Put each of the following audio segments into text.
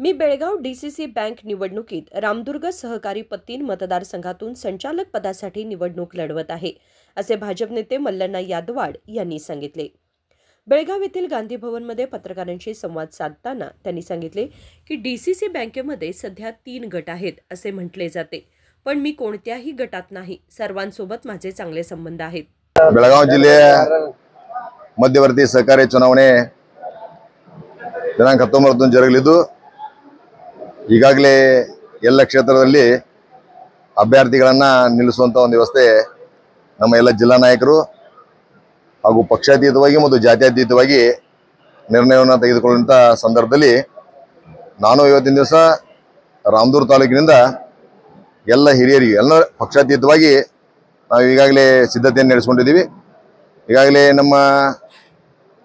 मी Belgaum DCC bank निवडणुकीत रामदुर्ग सहकारी पत्तीन मतदारसंघातून संचालक पदासाठी निवडणूक लढवत आहे, असे भाजप नेते मल्लण्णा यादवाड यांनी सांगितले। बेळगाव येथील गांधी भवनमध्ये पत्रकारांशी संवाद साधताना त्यांनी सांगितले की डीसीसी बँकेमध्ये सध्या 3 गट आहेत असे म्हटले जाते, पण मी कोणत्याही गटात नाही, सर्वांसोबत माझे चांगले संबंध आहेत। बेळगाव जिल्ಲೆಯ ಮಧ್ಯವರ್ತಿ ಸಹಕಾರಿ ಚುನಾವಣೆ ದಿನಾಂಕ 19 ಜರುಗಲಿದ್ದು ಈಗಾಗಲೇ ಎಲ್ಲ ಕ್ಷೇತ್ರದಲ್ಲಿ ಅಭ್ಯರ್ಥಿಗಳನ್ನು ನಿಲ್ಲಿಸುವಂತ ಒಂದು ವ್ಯವಸ್ಥೆ ನಮ್ಮ ಎಲ್ಲ ಜಿಲ್ಲಾ ನಾಯಕರು ಹಾಗೂ ಪಕ್ಷಾತೀತವಾಗಿ ಮತ್ತು ಜಾತ್ಯತೀತವಾಗಿ ನಿರ್ಣಯವನ್ನು ತೆಗೆದುಕೊಳ್ಳುವಂತ ಸಂದರ್ಭದಲ್ಲಿ ನಾನು ಇವತ್ತಿನ ದಿವಸ ರಾಮದುರ್ಗ ತಾಲೂಕಿನಿಂದ ಎಲ್ಲ ಹಿರಿಯರಿಗೆ ಎಲ್ಲ ಪಕ್ಷಾತೀತವಾಗಿ ನಾವು ಈಗಾಗಲೇ ಸಿದ್ಧತೆಯನ್ನು ನಡೆಸಿಕೊಂಡಿದ್ದೀವಿ। ಈಗಾಗಲೇ ನಮ್ಮ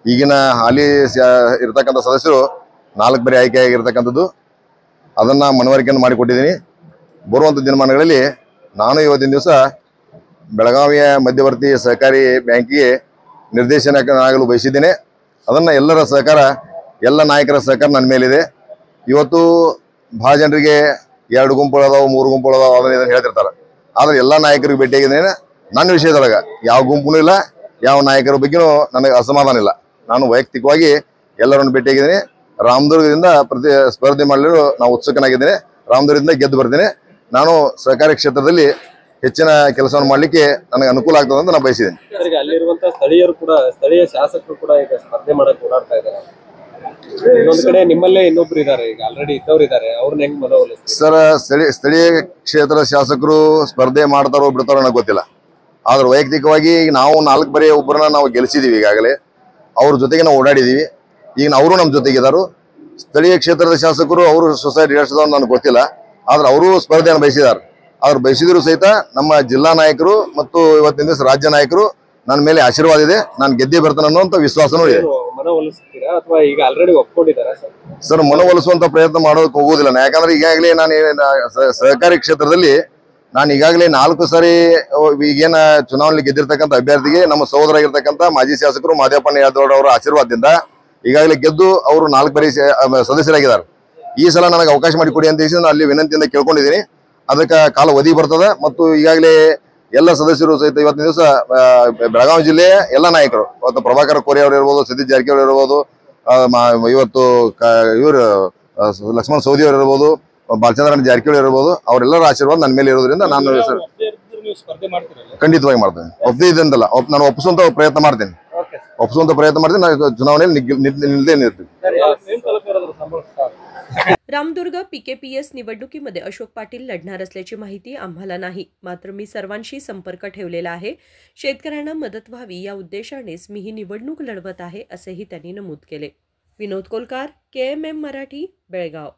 ಈಗಿನ ಹಾಲಿ ಇರತಕ್ಕಂತ ಸದಸ್ಯರು 4 ಬಾರಿ ಆಯ್ಕೆಯಾಗಿರತಕ್ಕಂತದ್ದು ಅದನ್ನ ಮನವರಿಕೆಯನ್ನು ಮಾಡಿಕೊಟ್ಟಿದ್ದೀನಿ। ಬರುವಂತ ದಿನಮಾನಗಳಲ್ಲಿ ನಾನು ಇವತ್ತಿನ ದಿವಸ ಬೆಳಗಾವಿಯ ಮಧ್ಯವರ್ತಿ ಸಹಕಾರಿ ಬ್ಯಾಂಕಿಗೆ ನಿರ್ದೇಶಕನಾಗಲು ಬಯಸಿದ್ದೇನೆ। ಅದನ್ನ ಎಲ್ಲರ ಸಹಕಾರ ಎಲ್ಲ ನಾಯಕರ ಸಹಕಾರ ನನ್ನ ಮೇಲಿದೆ। ಇವತ್ತು ಬಹಳ ಜನರಿಗೆ 2 ಗುಂಪುಗಳದಾವು 3 ಗುಂಪುಗಳದಾವು ಅದನ್ನ ಹೇಳ್ತಿರ್ತಾರೆ, ಆದ್ರೆ ಎಲ್ಲ ನಾಯಕರಿಗೆ ಭೇಟಿಯಾಗಿದ್ದೇನೆ। ನನ್ನ ವಿಷಯದೊಳಗೆ ಯಾವ ಗುಂಪುನೂ ಇಲ್ಲ, ಯಾವ ನಾಯಕರ ಬಗ್ಗೆನೂ ನನಗೆ ಅಸಮಾಧಾನ ಇಲ್ಲ। ನಾನು ವೈಯಕ್ತಿಕವಾಗಿ ಎಲ್ಲರನ್ನು ಭೇಟಿಯಾಗಿದ್ದೇನೆ। ರಾಮದುರ್ಗದಿಂದ ಸ್ಪರ್ಧೆ ಮಾಡಲು ನಾನು ಉತ್ಸುಕನಾಗಿದ್ದೇನೆ। ರಾಮದುರ್ಗದಿಂದ ಗೆದ್ದು ಬರ್ತೇನೆ। ನಾನು ಸಹಕಾರಿ ಕ್ಷೇತ್ರದಲ್ಲಿ ಹೆಚ್ಚಿನ ಕೆಲಸವನ್ನು ಮಾಡಲಿಕ್ಕೆ ನನಗೆ ಅನುಕೂಲ ಆಗ್ತದೆ ಅಂತ ನಾನು ಬಯಸಿದ್ದೇನೆ। ಅಲ್ಲಿರುವಂತ ಸ್ಥಳೀಯರು ಕೂಡ ಸ್ಥಳೀಯ ಶಾಸಕರು ಕೂಡ ಈಗ ಸ್ಪರ್ಧೆ ಮಾಡಕ್ಕೆ ಓಡಾಡ್ತಾ ಇದ್ದಾರೆ। ಇನ್ನೊಂದು ಕಡೆ ನಿಮ್ಮಲ್ಲೇ ಇನ್ನೊಬ್ರು ಇದ್ದಾರೆ, ಈಗ ಆಲ್ರೆಡಿ ಇದ್ದವರು ಇದ್ದಾರೆ, ಅವ್ರನ್ನ ಹೆಂಗ್ ಮನವೊಲಿಸ್ತೀರಿ? ಸರ್, ಸ್ಥಳೀಯ ಕ್ಷೇತ್ರ ಶಾಸಕರು ಸ್ಪರ್ಧೆ ಮಾಡ್ತಾರೋ ಬಿಡ್ತಾರೋ ನನಗೆ ಗೊತ್ತಿಲ್ಲ, ಆದ್ರೆ ವೈಯಕ್ತಿಕವಾಗಿ ನಾವು 4 ಬಾರಿ ಒಬ್ಬರನ್ನ ನಾವು ಗೆಲ್ಲಿಸಿದೀವಿ। ಈಗಾಗಲೇ ಅವ್ರ ಜೊತೆಗೆ ನಾವು ಓಡಾಡಿದೀವಿ, ಈಗ ಅವರು ನಮ್ಮ ಜೊತೆಗಿದ್ದಾರೆ। ಸ್ಥಳೀಯ ಕ್ಷೇತ್ರದ ಶಾಸಕರು ಅವರು ಸೊಸೈಟಿ ನಡೆಸಿದವ್ರು ನನಗೆ ಗೊತ್ತಿಲ್ಲ, ಆದ್ರೆ ಅವರು ಸ್ಪರ್ಧೆಯನ್ನು ಬಯಸಿದ್ದಾರೆ। ಅವ್ರು ಬಯಸಿದ್ರು ಸಹಿತ ನಮ್ಮ ಜಿಲ್ಲಾ ನಾಯಕರು ಮತ್ತು ಇವತ್ತಿನ ದಿವಸ ರಾಜ್ಯ ನಾಯಕರು ನನ್ನ ಮೇಲೆ ಆಶೀರ್ವಾದ ಇದೆ, ನಾನು ಗೆದ್ದೇ ಬರ್ತೇನೆ ಅನ್ನುವಂತ ವಿಶ್ವಾಸನೂ ಇದೆ। ಮನವೊಲಿಸ್ತೀರಾ ಅಥವಾ ಈಗ ಆಲ್ರೆಡಿ ಒಪ್ಕೊಂಡಿದ್ದಾರಾ ಸರ್? ಮನವೊಲಿಸುವಂತ ಪ್ರಯತ್ನ ಮಾಡೋದಕ್ಕೆ ಹೋಗೋದಿಲ್ಲ, ಯಾಕಂದ್ರೆ ಈಗಾಗಲೇ ನಾನು ಸಹಕಾರಿ ಕ್ಷೇತ್ರದಲ್ಲಿ ನಾನು ಈಗಾಗಲೇ 4 ಸಾರಿ ಈಗೇನ ಚುನಾವಣೆ ಗೆದ್ದಿರ್ತಕ್ಕಂಥ ಅಭ್ಯರ್ಥಿಗೆ ನಮ್ಮ ಸಹೋದರಾಗಿರ್ತಕ್ಕಂಥ ಮಾಜಿ ಶಾಸಕರು ಮಾದೇವಪ್ಪ ಯಾದವ್ ಅವರ ಆಶೀರ್ವಾದದಿಂದ ಈಗಾಗಲೇ ಗೆದ್ದು ಅವರು 4 ಬಾರಿ ಸದಸ್ಯರಾಗಿದ್ದಾರೆ। ಈ ಸಲ ನನಗೆ ಅವಕಾಶ ಮಾಡಿಕೊಡಿ ಅಂತ ಹೇಳಿ ನಾನು ಅಲ್ಲಿ ವಿನಂತಿಯಿಂದ ಕೇಳ್ಕೊಂಡಿದ್ದೀನಿ। ಅದಕ್ಕೆ ಕಾಲ ಒದಗಿ ಬರ್ತದೆ ಮತ್ತು ಈಗಾಗಲೇ ಎಲ್ಲ ಸದಸ್ಯರು ಸಹಿತ ಇವತ್ತಿನ ದಿವಸ ಬೆಳಗಾವಿ ಜಿಲ್ಲೆಯ ಎಲ್ಲ ನಾಯಕರು, ಇವತ್ತು ಪ್ರಭಾಕರ್ ಕೋರೆ ಅವರು ಇರ್ಬೋದು, ಸತೀಶ್ ಜಾರಕಿಹೊಳಿ ಇರ್ಬೋದು, ಇವತ್ತು ಇವರು ಲಕ್ಷ್ಮಣ ಸವದಿ ಅವರು ಇರ್ಬೋದು, ಬಾಲಚಂದ್ರನ್ ಜಾರಕಿಹೊಳಿ ಇರ್ಬೋದು, ಅವರೆಲ್ಲರ ಆಶೀರ್ವಾದ ನನ್ನ ಮೇಲೆ ಇರೋದ್ರಿಂದ ನಾನು ಖಂಡಿತವಾಗಿ ಮಾಡ್ತೇನೆ। ಒಪ್ಪದಿದ್ದಲ್ಲ, ನಾನು ಒಪ್ಪಿಸುವಂತ ಪ್ರಯತ್ನ ಮಾಡ್ತೇನೆ, ನಾನು ಚುನಾವಣೆಯಲ್ಲಿ ನಿಲ್ಲದೇ ನಿಲ್ತೀನಿ। रामदुर्ग पीकेपीएस निवडणुकीमध्ये अशोक पाटील लढणार असल्याची माहिती आम्हाला नाही, मात्र मी सर्वांशी संपर्क ठेवलेला आहे। शेतकऱ्यांना मदत व्हावी या उद्देशानेच मी ही निवडणूक लढवत आहे, असेही त्यांनी नमूद केले। विनोद कोलकार, KMM मराठी, बेळगाव।